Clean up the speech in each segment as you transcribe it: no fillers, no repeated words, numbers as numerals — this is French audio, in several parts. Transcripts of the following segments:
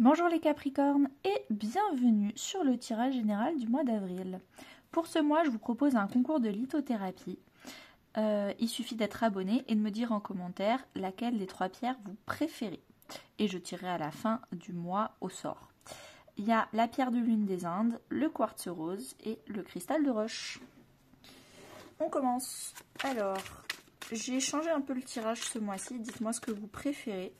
Bonjour les Capricornes et bienvenue sur le tirage général du mois d'avril. Pour ce mois, je vous propose un concours de lithothérapie. Il suffit d'être abonné et de me dire en commentaire laquelle des trois pierres vous préférez. Et je tirerai à la fin du mois au sort. Il y a la pierre de lune des Indes, le quartz rose et le cristal de roche. On commence. Alors, j'ai changé un peu le tirage ce mois-ci. Dites-moi ce que vous préférez.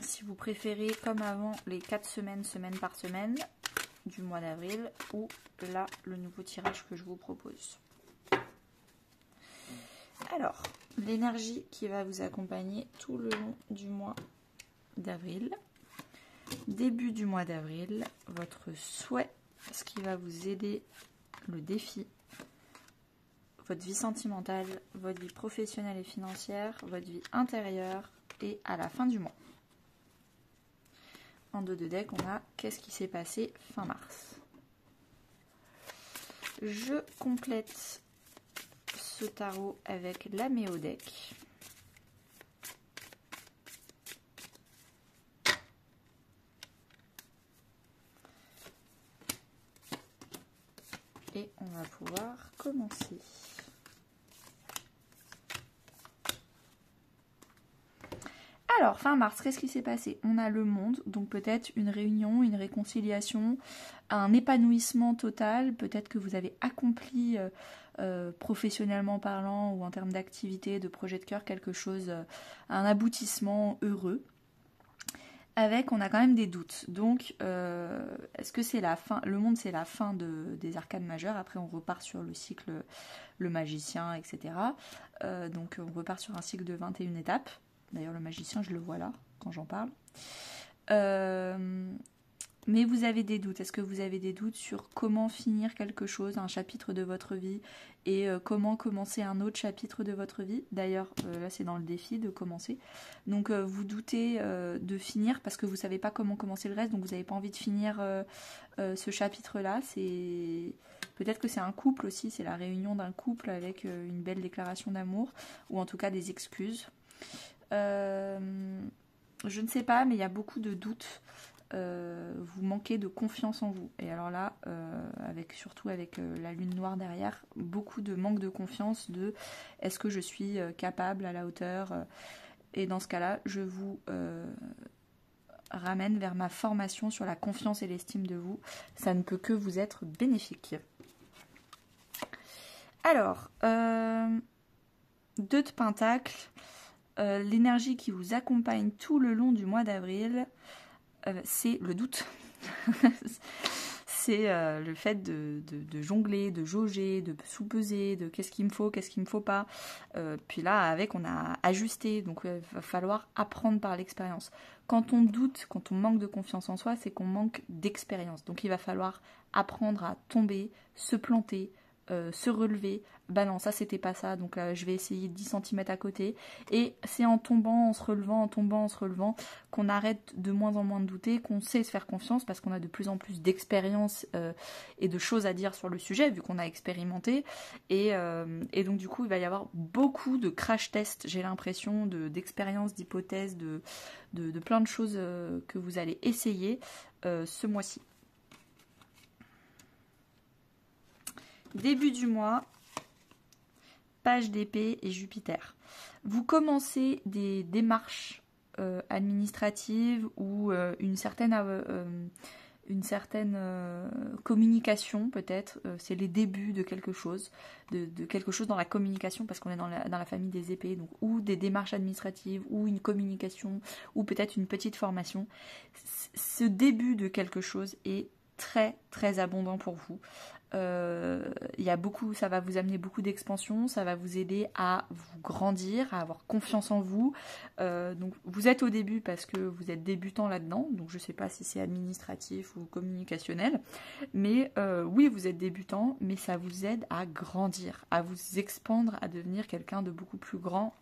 Si vous préférez, comme avant, les 4 semaines, semaine par semaine du mois d'avril, ou là, le nouveau tirage que je vous propose. Alors, l'énergie qui va vous accompagner tout le long du mois d'avril. Début du mois d'avril, votre souhait, ce qui va vous aider, le défi, votre vie sentimentale, votre vie professionnelle et financière, votre vie intérieure, et à la fin du mois. En dos de deck, on a qu'est-ce qui s'est passé fin mars. Je complète ce tarot avec la Méo deck. Et on va pouvoir commencer. Alors, fin mars, qu'est-ce qui s'est passé? On a le monde, donc peut-être une réunion, une réconciliation, un épanouissement total. Peut-être que vous avez accompli, professionnellement parlant ou en termes d'activité, de projet de cœur, quelque chose, un aboutissement heureux. Avec, on a quand même des doutes. Donc, est-ce que c'est la fin? Le monde, c'est la fin des arcanes majeures. Après, on repart sur le cycle, le magicien, etc. Donc, on repart sur un cycle de 21 étapes. D'ailleurs, le magicien, je le vois là, quand j'en parle. Mais vous avez des doutes. Est-ce que vous avez des doutes sur comment finir quelque chose, un chapitre de votre vie, et comment commencer un autre chapitre de votre vie? D'ailleurs, là, c'est dans le défi de commencer. Donc, vous doutez de finir parce que vous ne savez pas comment commencer le reste, donc vous n'avez pas envie de finir ce chapitre-là. Peut-être que c'est un couple aussi, c'est la réunion d'un couple avec une belle déclaration d'amour, ou en tout cas des excuses. Je ne sais pas, mais il y a beaucoup de doutes. Vous manquez de confiance en vous. Et alors là, surtout avec la lune noire derrière, beaucoup de manque de confiance de est-ce que je suis capable, à la hauteur. Et dans ce cas-là, je vous ramène vers ma formation sur la confiance et l'estime de vous. Ça ne peut que vous être bénéfique. Alors, 2 de pentacles. L'énergie qui vous accompagne tout le long du mois d'avril, c'est le doute. C'est le fait de jongler, de jauger, de sous-peser, de qu'est-ce qu'il me faut, qu'est-ce qu'il me faut pas. Puis là, avec, on a ajusté, donc il va falloir apprendre par l'expérience. Quand on doute, quand on manque de confiance en soi, c'est qu'on manque d'expérience. Donc il va falloir apprendre à tomber, se planter, se relever. Bah non, ça c'était pas ça, donc je vais essayer 10 cm à côté. Et c'est en tombant, en se relevant, en tombant, en se relevant, qu'on arrête de moins en moins de douter, qu'on sait se faire confiance parce qu'on a de plus en plus d'expérience et de choses à dire sur le sujet, vu qu'on a expérimenté. Et donc du coup, il va y avoir beaucoup de crash tests, j'ai l'impression, d'expériences, d'hypothèses, de plein de choses que vous allez essayer ce mois-ci. Début du mois, page d'épée et Jupiter. Vous commencez des démarches administratives ou une certaine communication peut-être. C'est les débuts de quelque chose, de quelque chose dans la communication parce qu'on est dans la famille des épées. Donc, ou des démarches administratives, ou une communication, ou peut-être une petite formation. Ce début de quelque chose est très très abondant pour vous. Ça va vous amener beaucoup d'expansion, ça va vous aider à vous grandir, à avoir confiance en vous. Donc vous êtes au début parce que vous êtes débutant là-dedans, donc je ne sais pas si c'est administratif ou communicationnel, mais oui, vous êtes débutant, mais ça vous aide à grandir, à vous expandre, à devenir quelqu'un de beaucoup plus grand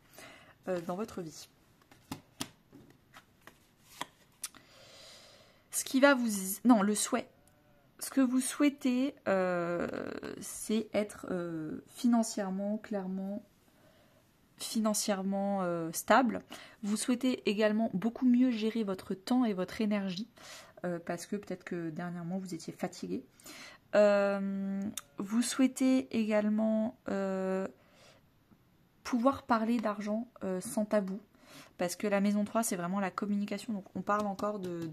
dans votre vie. Le souhait. Ce que vous souhaitez, c'est être financièrement, clairement, financièrement stable. Vous souhaitez également beaucoup mieux gérer votre temps et votre énergie, parce que peut-être que dernièrement vous étiez fatigué. Vous souhaitez également pouvoir parler d'argent sans tabou, parce que la maison 3 c'est vraiment la communication, donc on parle encore de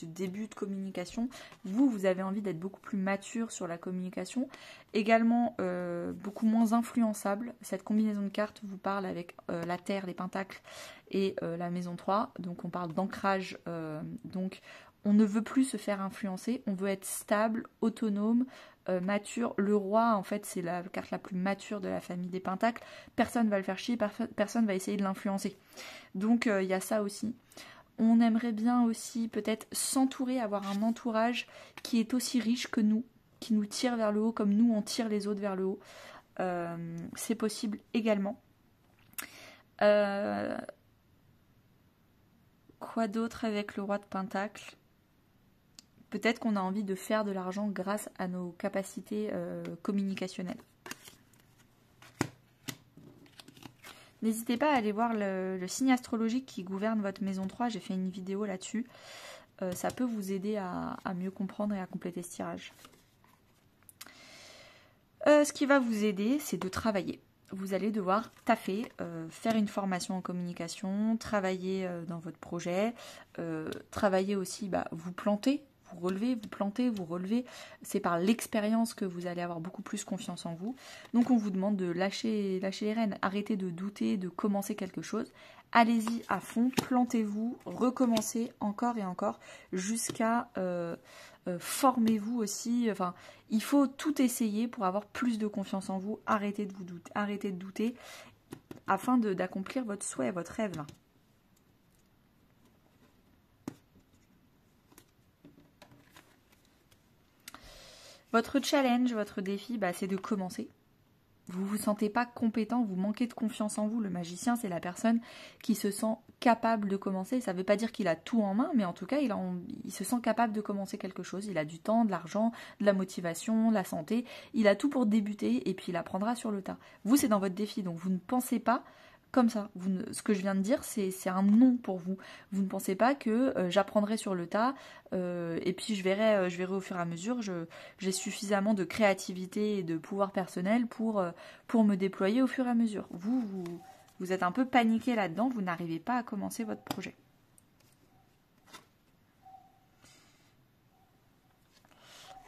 début de communication. Vous avez envie d'être beaucoup plus mature sur la communication, également beaucoup moins influençable. Cette combinaison de cartes vous parle avec la terre, les pentacles et la maison 3, donc on parle d'ancrage, donc on ne veut plus se faire influencer, on veut être stable, autonome, mature. Le roi, en fait, c'est la carte la plus mature de la famille des pentacles. Personne va le faire chier, personne va essayer de l'influencer. Donc, il y a ça aussi. On aimerait bien aussi peut-être s'entourer, avoir un entourage qui est aussi riche que nous, qui nous tire vers le haut comme nous, on tire les autres vers le haut. C'est possible également. Quoi d'autre avec le roi de Pentacle ? Peut-être qu'on a envie de faire de l'argent grâce à nos capacités communicationnelles. N'hésitez pas à aller voir le signe astrologique qui gouverne votre maison 3. J'ai fait une vidéo là-dessus. Ça peut vous aider à mieux comprendre et à compléter ce tirage. Ce qui va vous aider, c'est de travailler. Vous allez devoir taffer, faire une formation en communication, travailler dans votre projet, travailler aussi, vous planter. Vous relevez, vous plantez, vous relevez. C'est par l'expérience que vous allez avoir beaucoup plus confiance en vous. Donc on vous demande de lâcher les rênes. Arrêtez de douter, de commencer quelque chose. Allez-y à fond, plantez-vous, recommencez encore et encore jusqu'à formez-vous aussi. Enfin, il faut tout essayer pour avoir plus de confiance en vous. Arrêtez de douter afin d'accomplir votre souhait, votre rêve là. Votre challenge, votre défi, c'est de commencer. Vous ne vous sentez pas compétent, vous manquez de confiance en vous. Le magicien, c'est la personne qui se sent capable de commencer. Ça ne veut pas dire qu'il a tout en main, mais en tout cas, il se sent capable de commencer quelque chose. Il a du temps, de l'argent, de la motivation, de la santé. Il a tout pour débuter et puis il apprendra sur le tas. Vous, c'est dans votre défi, donc vous ne pensez pas comme ça. Ce que je viens de dire, c'est un non pour vous. Vous ne pensez pas que j'apprendrai sur le tas et puis je verrai au fur et à mesure. J'ai suffisamment de créativité et de pouvoir personnel pour me déployer au fur et à mesure. Vous êtes un peu paniqué là-dedans. Vous n'arrivez pas à commencer votre projet.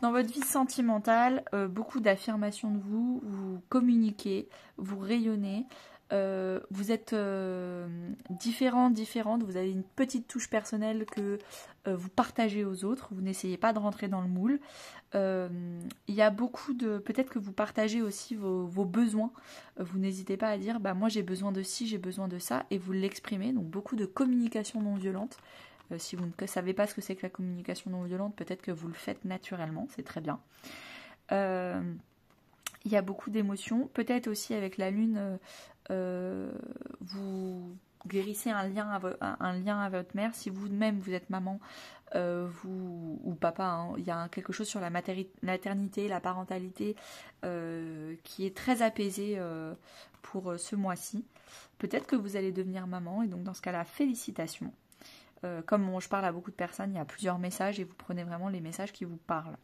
Dans votre vie sentimentale, beaucoup d'affirmations de vous. Vous communiquez, vous rayonnez. Vous êtes différente, vous avez une petite touche personnelle que vous partagez aux autres, vous n'essayez pas de rentrer dans le moule. Il y a beaucoup de... Peut-être que vous partagez aussi vos besoins, vous n'hésitez pas à dire moi j'ai besoin de ci, j'ai besoin de ça, et vous l'exprimez, donc beaucoup de communication non violente. Si vous ne savez pas ce que c'est que la communication non violente, peut-être que vous le faites naturellement, c'est très bien. Il y a beaucoup d'émotions, peut-être aussi avec la lune, vous guérissez un lien à votre mère. Si vous-même vous êtes maman ou papa, il y a quelque chose sur la maternité, la parentalité qui est très apaisé pour ce mois-ci. Peut-être que vous allez devenir maman et donc dans ce cas-là, félicitations. Comme je parle à beaucoup de personnes, il y a plusieurs messages et vous prenez vraiment les messages qui vous parlent.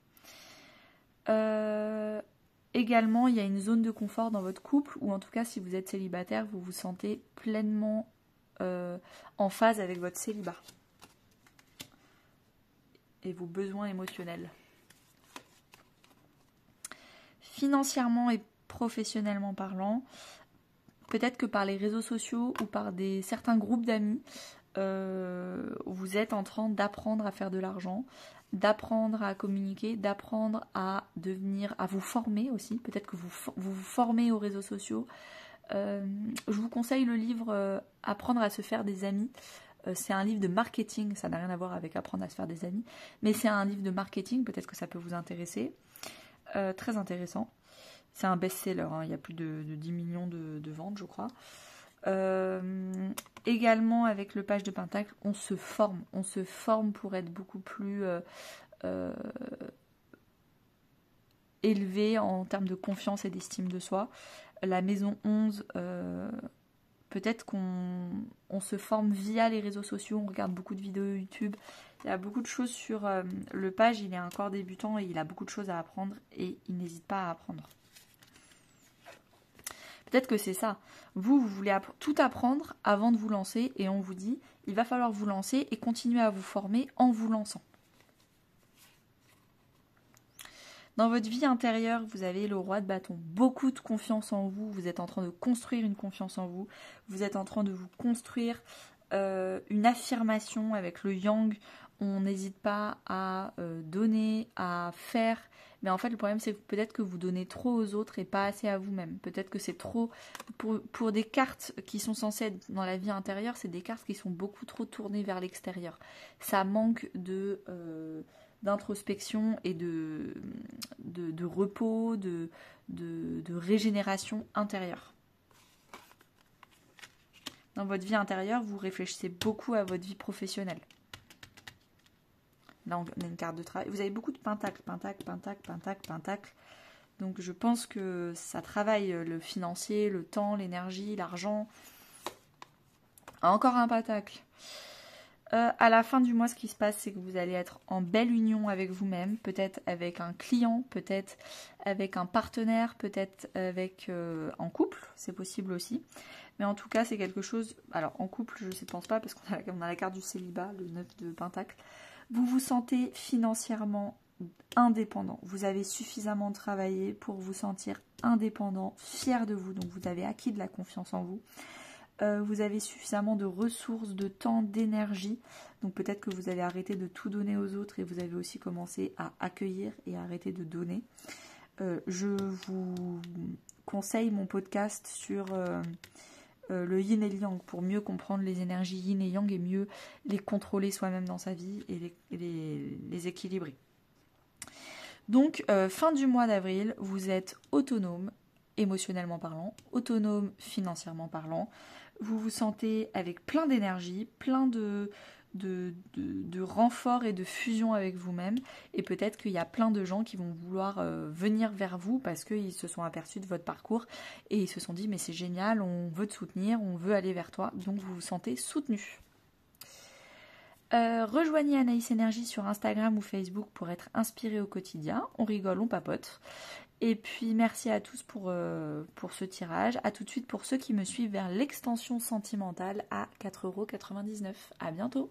Également, il y a une zone de confort dans votre couple, ou en tout cas, si vous êtes célibataire, vous vous sentez pleinement en phase avec votre célibat et vos besoins émotionnels. Financièrement et professionnellement parlant, peut-être que par les réseaux sociaux ou par certains groupes d'amis, vous êtes en train d'apprendre à faire de l'argent, d'apprendre à communiquer, d'apprendre à vous former aussi. Peut-être que vous formez aux réseaux sociaux. Je vous conseille le livre Apprendre à se faire des amis. C'est un livre de marketing, ça n'a rien à voir avec apprendre à se faire des amis, mais c'est un livre de marketing, peut-être que ça peut vous intéresser. Très intéressant. C'est un best-seller, il y a plus de 10 millions de ventes, je crois. Également avec le page de Pentacle, on se forme pour être beaucoup plus élevé en termes de confiance et d'estime de soi. La maison 11 Peut-être qu'on se forme via les réseaux sociaux, on regarde beaucoup de vidéos YouTube. Il y a beaucoup de choses sur le page, il est encore débutant et il a beaucoup de choses à apprendre et il n'hésite pas à apprendre. Peut-être que c'est ça. Vous voulez tout apprendre avant de vous lancer et on vous dit, il va falloir vous lancer et continuer à vous former en vous lançant. Dans votre vie intérieure, vous avez le roi de bâton. Beaucoup de confiance en vous. Vous êtes en train de construire une confiance en vous. Vous êtes en train de vous construire une affirmation avec le yang. On n'hésite pas à donner, à faire. Mais en fait, le problème, c'est que peut-être que vous donnez trop aux autres et pas assez à vous-même. Peut-être que c'est trop... Pour des cartes qui sont censées être dans la vie intérieure, c'est des cartes qui sont beaucoup trop tournées vers l'extérieur. Ça manque d'introspection et de repos, de régénération intérieure. Dans votre vie intérieure, vous réfléchissez beaucoup à votre vie professionnelle. Là, on a une carte de travail. Vous avez beaucoup de pentacles, pentacles. Donc, je pense que ça travaille le financier, le temps, l'énergie, l'argent. Encore un pentacle. À la fin du mois, ce qui se passe, c'est que vous allez être en belle union avec vous-même, peut-être avec un client, peut-être avec un partenaire, peut-être avec en couple, c'est possible aussi. Mais en tout cas, c'est quelque chose... Alors, en couple, je ne pense pas, parce qu'on a la carte du célibat, le 9 de pentacle. Vous vous sentez financièrement indépendant. Vous avez suffisamment travaillé pour vous sentir indépendant, fier de vous. Donc, vous avez acquis de la confiance en vous. Vous avez suffisamment de ressources, de temps, d'énergie. Donc peut-être que vous allez arrêter de tout donner aux autres et vous avez aussi commencé à accueillir et à arrêter de donner. Je vous conseille mon podcast sur le yin et le yang pour mieux comprendre les énergies yin et yang et mieux les contrôler soi-même dans sa vie et les équilibrer. Donc fin du mois d'avril, vous êtes autonome émotionnellement parlant, autonome financièrement parlant. Vous vous sentez avec plein d'énergie, plein de renfort et de fusion avec vous-même. Et peut-être qu'il y a plein de gens qui vont vouloir venir vers vous parce qu'ils se sont aperçus de votre parcours et ils se sont dit mais c'est génial, on veut te soutenir, on veut aller vers toi. Donc vous vous sentez soutenu. Rejoignez Anaïs Énergie sur Instagram ou Facebook pour être inspiré au quotidien. On rigole, on papote. Et puis merci à tous pour ce tirage. A tout de suite pour ceux qui me suivent vers l'extension sentimentale à 4,99 €. À bientôt.